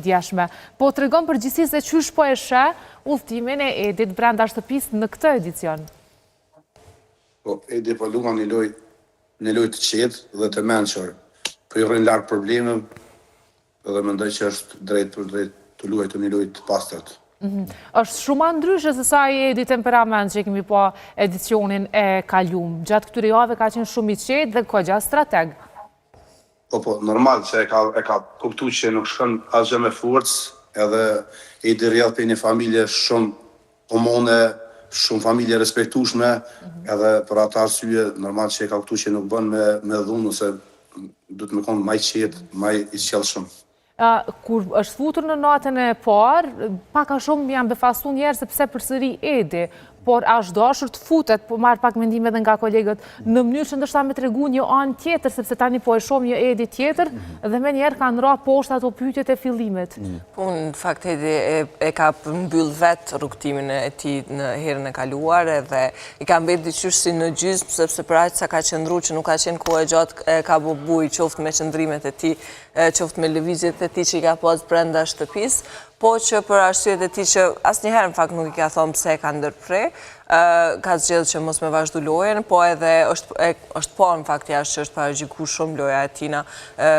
djeshme. Po të regon përgjithsisht se qysh po e sheh udhëtimin e Edit brenda shtëpisë në këtë edicion. Po, Edi po luan një lojë të qetë dhe të mençur. Po i rrin larg problemeve dhe mendoj që është drejt për drejt të luajtur një lojë të pastërt. Është shumë ndryshe se sa i Edi temperament që kemi po edicionin e kaluam. Gjatë këtyre javëve ka qenë shumë i qetë dhe kogja strateg. Po, normal që e ka kuptuar që nuk shkon asgjë me forcë, edhe Edi rrjedh për një familje shumë komune, shumë familje respektueshme, edhe për atë arsye normal që e ka kuptuar që nuk bën me dhunë ose duhet me qenë më i qetë, më i sjellshëm. Kur është futur në natën e parë, pak a shumë janë befastu njerë se pse përsëri Edi, por është dashur të futet, po marrë pak mendime edhe nga kolegët, në mënyrë që ndërsa me tregu një anë tjetër, sepse tani po e shoh një Edi tjetër, dhe me njerë kanë ra poshtë ato pyetjet e fillimit. Po, në fakt, Edi e ka mbyll vetë rrugtimin e tij në herën e kaluar, edhe i ka mbetë diqysh si në gjysmë, sepse për aq sa ka qëndru që nuk ka qenë kohë e gjatë, ka bubuj qoftë me qëndrimet e tij, qoftë me lëvizjet e tij që i ka pas brenda shtëpisë, po që për arsyet e tij që asnjëherë në fakt nuk i ka thonë pse ka ndërprer, ka zgjedhur që mos me vazhdu lojën, po edhe është po në fakt jashtë që është paragjikuar shumë loja e tina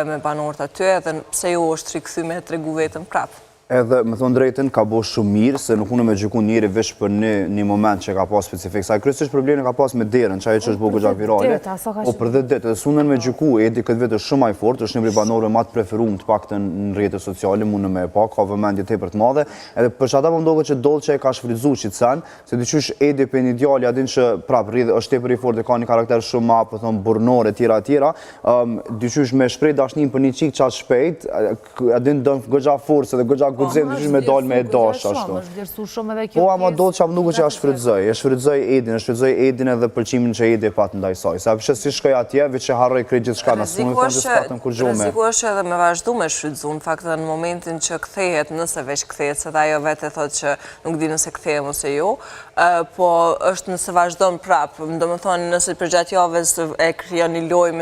me banorët aty, edhe pse jo është rikthyer me tregu vetëm prapë. Edhe, me thonë drejten, ka bo shumë mirë, se nuk unë me gjyku njëri vesh për një moment që ka pas specifik. Sa kryesisht problemi ka pas me derën, qaj që është bo gëgja virale, o për 10 ditë. Edhe sunën me gjyku, Edi këtë vetë është shumë aj fort, është një banorëve ma të preferuar të paktën në rrjetet sociale, mundë me e pa, ka vëmendje tepër të madhe. Edhe për çata po mendova që Dolçe e ka shfrytzuar qitsen, se diqysh Edi për një djalë adin që prap rridh është tepër i fortë, ka një karakter shumë ma, po thon burnor etj. Diqysh me shpreh dashnin për një çik çast shpejt, adin don gëgja forcë dhe gëgja guxim dyshim me dalë me e dash ashtu. Po ama Dolça nuk është që e shfrytëzoi Edin edhe pëlqimin që Edi e pat ndaj saj. Sa pse si shkoi atje, veç e harroi krejt gjithçka, na sunë fund të patëm kur gjumë. Rrezikohesh edhe me vazhdu me shfrytëzu, në fakt në momentin që kthehet, nëse veç kthehet, se ajo vetë thotë që nuk di nëse kthehem ose jo, po është nëse vazhdon prap, domethënë nëse përgjatë javës e krijon një lojë